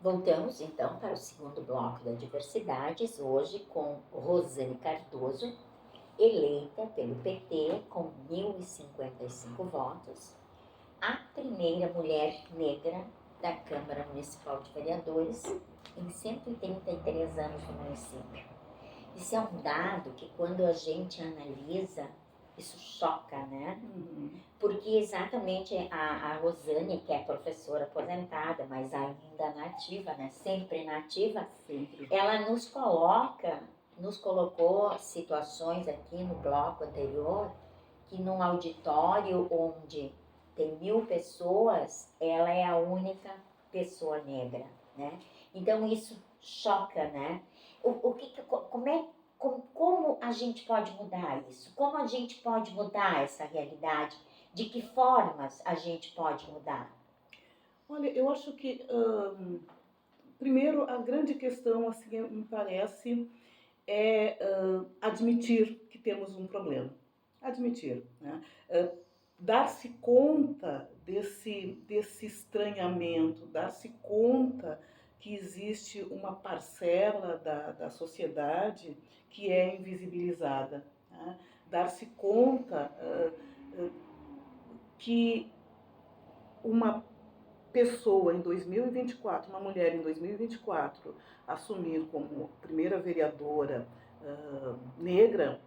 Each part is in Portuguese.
Voltamos então para o segundo bloco da Diversidades, hoje com Rosane Cardoso, eleita pelo PT com 1.055 votos, a primeira mulher negra da Câmara Municipal de Vereadores em 133 anos no município. Isso é um dado que, quando a gente analisa, isso choca, né? Porque exatamente a Rosane, que é professora aposentada, mas ainda nativa, né? Sempre nativa, Sempre. ela nos colocou situações aqui no bloco anterior, que num auditório onde tem 1.000 pessoas, ela é a única pessoa negra, né? Então isso choca, né? Como a gente pode mudar isso? Como a gente pode mudar essa realidade? De que formas a gente pode mudar? Olha, eu acho que, primeiro, a grande questão, assim, me parece, é admitir que temos um problema. Admitir, né? Dar-se conta desse estranhamento, dar-se conta que existe uma parcela da sociedade que é invisibilizada, né? Dar-se conta que uma pessoa em 2024, uma mulher em 2024, assumir como primeira vereadora negra,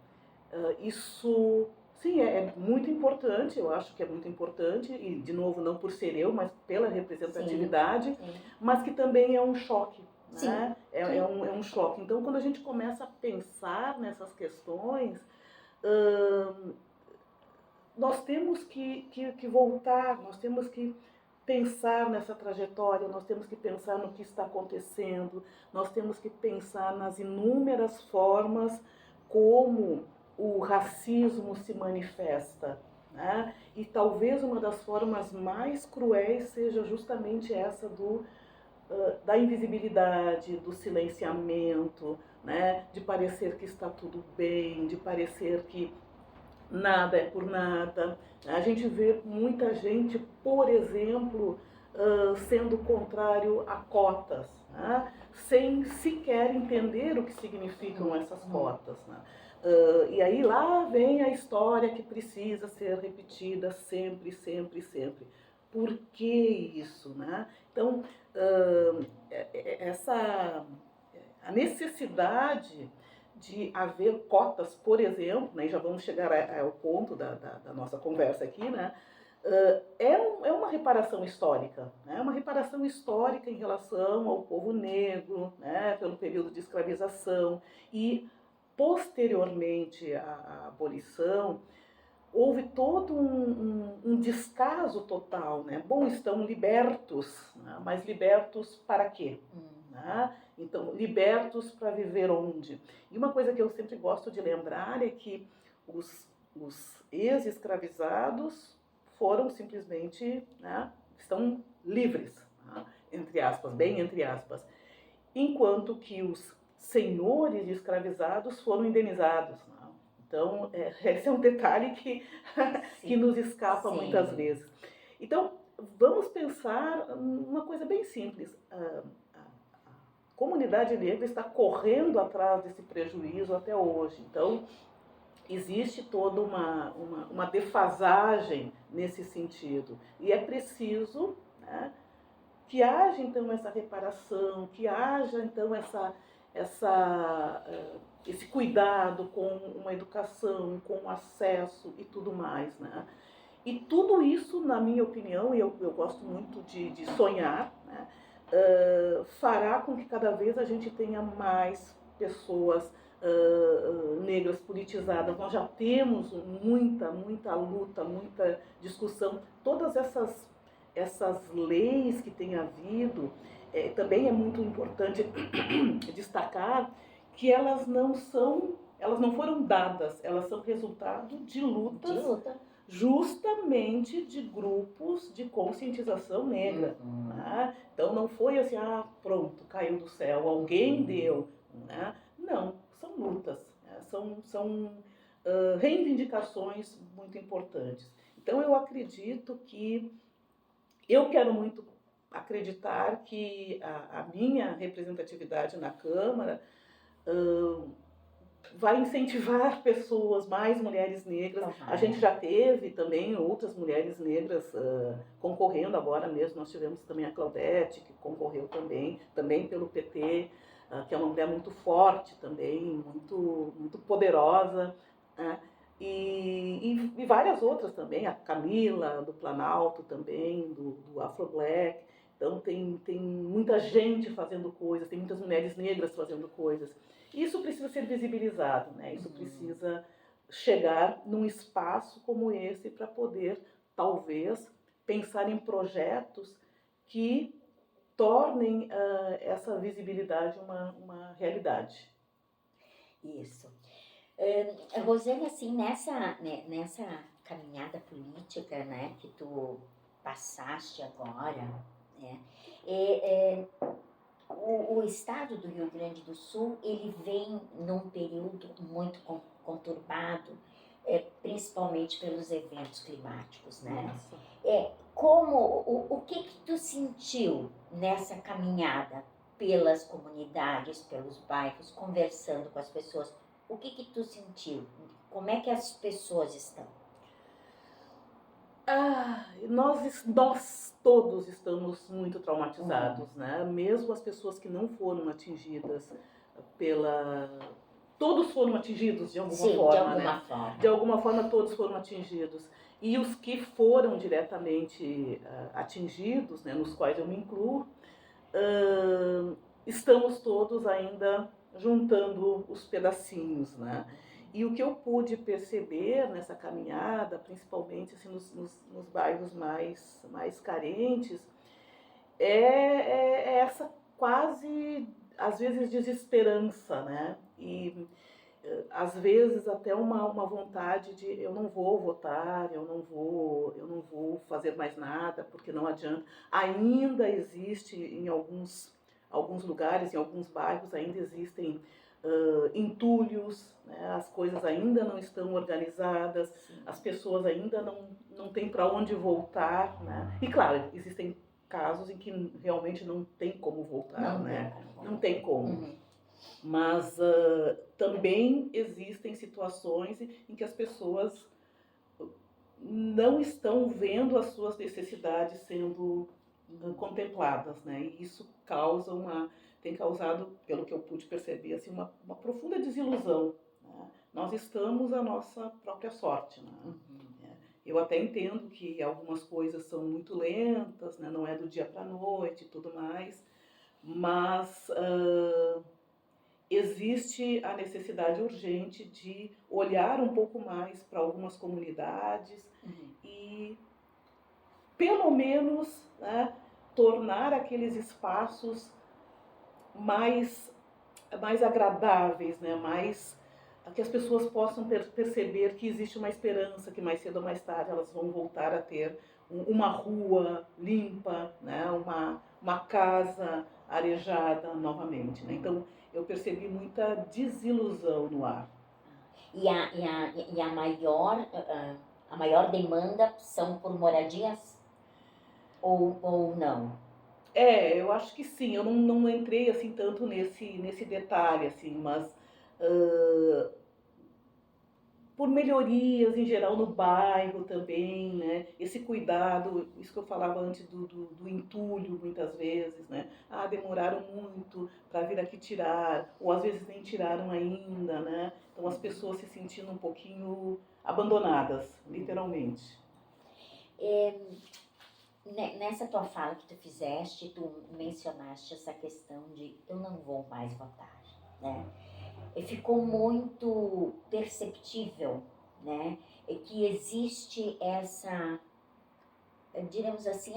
isso, sim, é muito importante, eu acho que é muito importante, e de novo, não por ser eu, mas pela representatividade, Sim. mas que também é um choque, né? Sim. É um choque. Então, quando a gente começa a pensar nessas questões, nós temos que voltar, nós temos que pensar nessa trajetória, nós temos que pensar no que está acontecendo, nós temos que pensar nas inúmeras formas como o racismo se manifesta, né? E talvez uma das formas mais cruéis seja justamente essa da invisibilidade, do silenciamento, né? De parecer que está tudo bem, de parecer que nada é por nada. A gente vê muita gente, por exemplo, sendo contrário a cotas, né? Sem sequer entender o que significam essas cotas, né? E aí lá vem a história que precisa ser repetida sempre, sempre, sempre. Por que isso, né? Então, a necessidade de haver cotas, por exemplo, né, e já vamos chegar ao ponto da nossa conversa aqui, né, é uma reparação histórica, né, uma reparação histórica em relação ao povo negro, né, pelo período de escravização, e posteriormente à abolição, houve todo um descaso total, né? Bom, estão libertos, né? Mas libertos para quê? Né? Então, libertos para viver onde? E uma coisa que eu sempre gosto de lembrar é que os ex-escravizados foram simplesmente, né, estão livres, né? Entre aspas, bem entre aspas, enquanto que os senhores de escravizados foram indenizados, né? Então, esse é um detalhe que nos escapa muitas vezes. Então, vamos pensar uma coisa bem simples. A comunidade negra está correndo atrás desse prejuízo até hoje. Então, existe toda uma defasagem nesse sentido. E é preciso, né, que haja, então, essa reparação, que haja, então, esse cuidado com uma educação, com acesso e tudo mais, né? E tudo isso, na minha opinião, e eu gosto muito de sonhar, né, fará com que cada vez a gente tenha mais pessoas negras politizadas. Nós já temos muita luta, muita discussão. Todas essas leis que tem havido, também é muito importante destacar que elas não foram dadas, elas são resultado de lutas justamente de grupos de conscientização negra. Né? Então não foi assim, pronto, caiu do céu, alguém deu. Né? Não, são lutas, né? São reivindicações muito importantes. Então eu acredito que eu quero muito acreditar que a minha representatividade na Câmara vai incentivar pessoas, mais mulheres negras. A gente já teve também outras mulheres negras concorrendo agora mesmo. Nós tivemos também a Claudete, que concorreu também pelo PT, que é uma mulher muito forte também, muito poderosa, né? E várias outras também, a Camila do Planalto também, do Afro Black. Então tem muita gente fazendo coisas, tem muitas mulheres negras fazendo coisas. Isso precisa ser visibilizado, né? Isso precisa chegar num espaço como esse para poder, talvez, pensar em projetos que tornem essa visibilidade uma realidade. Isso. Rosane, assim, nessa caminhada política, né, que tu passaste agora, né, o estado do Rio Grande do Sul, ele vem num período muito conturbado, principalmente pelos eventos climáticos, né? O que tu sentiu nessa caminhada pelas comunidades, pelos bairros, conversando com as pessoas? O que tu sentiu? Como é que as pessoas estão? Nós todos estamos muito traumatizados, né? Mesmo as pessoas que não foram atingidas todos foram atingidos de alguma forma, de alguma né? forma. De alguma forma todos foram atingidos. E os que foram diretamente atingidos, né, nos quais eu me incluo, estamos todos ainda juntando os pedacinhos, né? E o que eu pude perceber nessa caminhada, principalmente assim, nos bairros mais carentes, é essa quase, às vezes, desesperança, né? E às vezes até uma vontade de eu não vou votar, eu não vou fazer mais nada, porque não adianta. Ainda existe em alguns lugares, em alguns bairros, ainda existem entulhos, né? As coisas ainda não estão organizadas, as pessoas ainda não têm para onde voltar, né? E claro, existem casos em que realmente não tem como voltar, né? Não tem como. Mas também existem situações em que as pessoas não estão vendo as suas necessidades sendo contempladas, né? E isso tem causado, pelo que eu pude perceber, assim, uma profunda desilusão, né? Nós estamos à nossa própria sorte, né? Eu até entendo que algumas coisas são muito lentas, né? Não é do dia para a noite e tudo mais, mas existe a necessidade urgente de olhar um pouco mais para algumas comunidades e, pelo menos, né, tornar aqueles espaços mais agradáveis, né, que as pessoas possam perceber que existe uma esperança, que mais cedo ou mais tarde elas vão voltar a ter uma rua limpa, né, uma casa arejada novamente, né? Então, eu percebi muita desilusão no ar. E a maior demanda são por moradias? Ou não? Eu acho que sim. Eu não entrei assim tanto nesse detalhe, assim, mas por melhorias em geral no bairro também, né? Esse cuidado, isso que eu falava antes do entulho, muitas vezes, né? Demoraram muito para vir aqui tirar, ou às vezes nem tiraram ainda, né? Então as pessoas se sentindo um pouquinho abandonadas, literalmente. Nessa tua fala que tu fizeste, tu mencionaste essa questão de eu não vou mais votar, né? E ficou muito perceptível, né, que existe essa, diremos assim,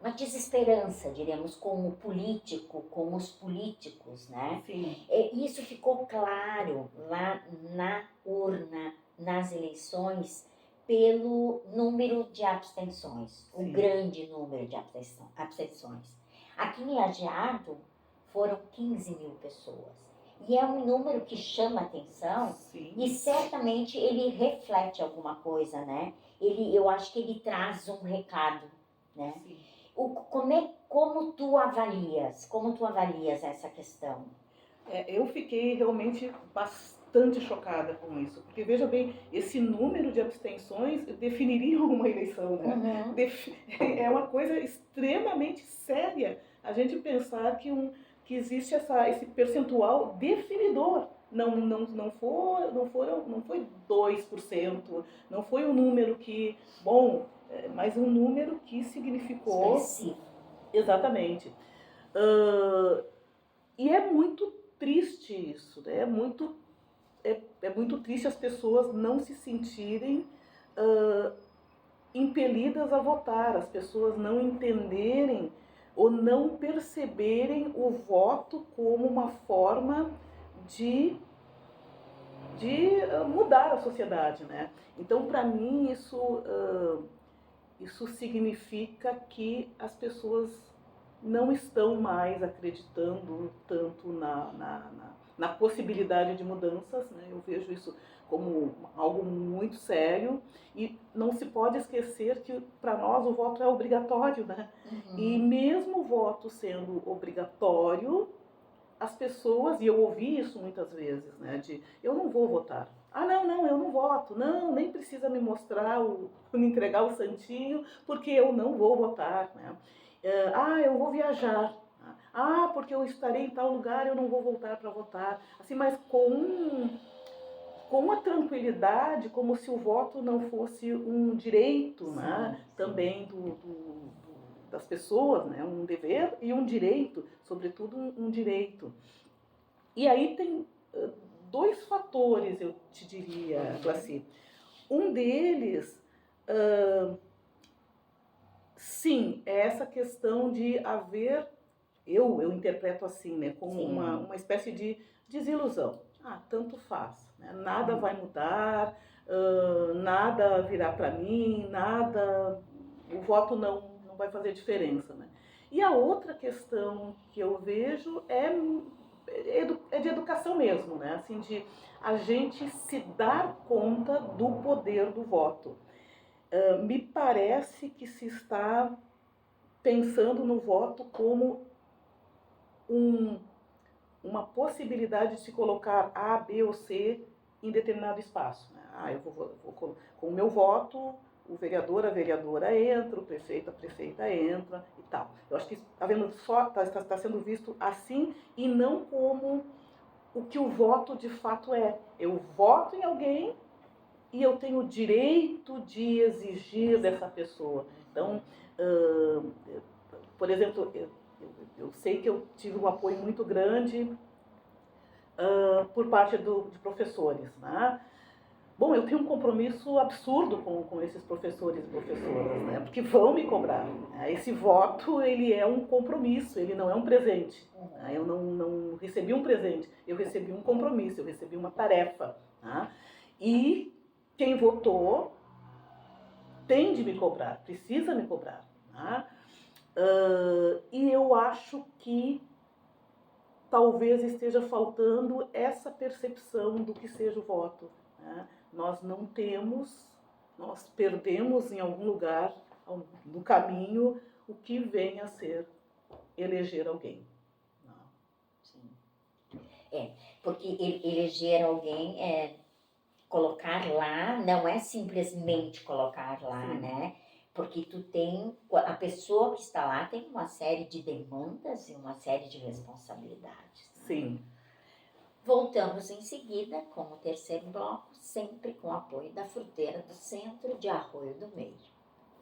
uma desesperança, diremos, com o político, com os políticos, né? Sim. Isso ficou claro lá na urna, nas eleições, pelo número de abstenções, o grande número de abstenções. Aqui em Lajeado foram 15 mil pessoas. E é um número que chama atenção Sim. e certamente ele reflete alguma coisa, né? Eu acho que ele traz um recado, né? Sim. Como tu avalias essa questão? Eu fiquei realmente bastante chocada com isso, porque veja bem, esse número de abstenções definiria uma eleição, né? Uhum. É uma coisa extremamente séria a gente pensar que existe esse percentual definidor. Não foi 2%, não foi um número que, bom, mas um número que significou. Expressivo. Exatamente. E é muito triste isso, né? É muito triste as pessoas não se sentirem impelidas a votar, as pessoas não entenderem ou não perceberem o voto como uma forma de mudar a sociedade, né? Então, para mim, isso significa que as pessoas não estão mais acreditando tanto na possibilidade de mudanças, né? Eu vejo isso como algo muito sério e não se pode esquecer que para nós o voto é obrigatório, né? Uhum. E mesmo o voto sendo obrigatório, as pessoas, e eu ouvi isso muitas vezes, né, de eu não vou votar. Ah, não, eu não voto. Não, nem precisa me mostrar, me entregar o santinho, porque eu não vou votar, né? Eu vou viajar. Ah, porque eu estarei em tal lugar, eu não vou voltar para votar. Assim, mas com uma tranquilidade, como se o voto não fosse um direito, Sim, né? sim. Também das pessoas, né? Um dever e um direito, sobretudo um direito. E aí tem dois fatores, eu te diria, Glaci. Um deles, sim, é essa questão de haver, eu interpreto assim, né, como uma espécie de desilusão. Ah, tanto faz, né? Nada vai mudar, nada virá para mim, o voto não vai fazer diferença, né? E a outra questão que eu vejo é de educação mesmo, né? Assim, de a gente se dar conta do poder do voto. Me parece que se está pensando no voto como uma possibilidade de se colocar A, B ou C em determinado espaço, né? Eu vou com o meu voto, o vereador, a vereadora entra, o prefeito, a prefeita entra e tal. Eu acho que está sendo visto assim e não como o que o voto de fato é. Eu voto em alguém e eu tenho o direito de exigir dessa pessoa. Então, por exemplo, eu sei que eu tive um apoio muito grande por parte de professores, né? Bom, eu tenho um compromisso absurdo com esses professores e professoras, né? Porque vão me cobrar. Né? Esse voto, ele é um compromisso, ele não é um presente. Né? Eu não recebi um presente, eu recebi um compromisso, eu recebi uma tarefa. Né? E quem votou tem de me cobrar, precisa me cobrar. Né? E eu acho que talvez esteja faltando essa percepção do que seja o voto. Né? Nós perdemos em algum lugar no caminho o que vem a ser eleger alguém. Sim. Porque eleger alguém colocar lá, não é simplesmente colocar lá, sim, né? Porque a pessoa que está lá tem uma série de demandas e uma série de responsabilidades. Né? Sim. Voltamos em seguida com o terceiro bloco, sempre com o apoio da Fruteira do Centro de Arroio do Meio.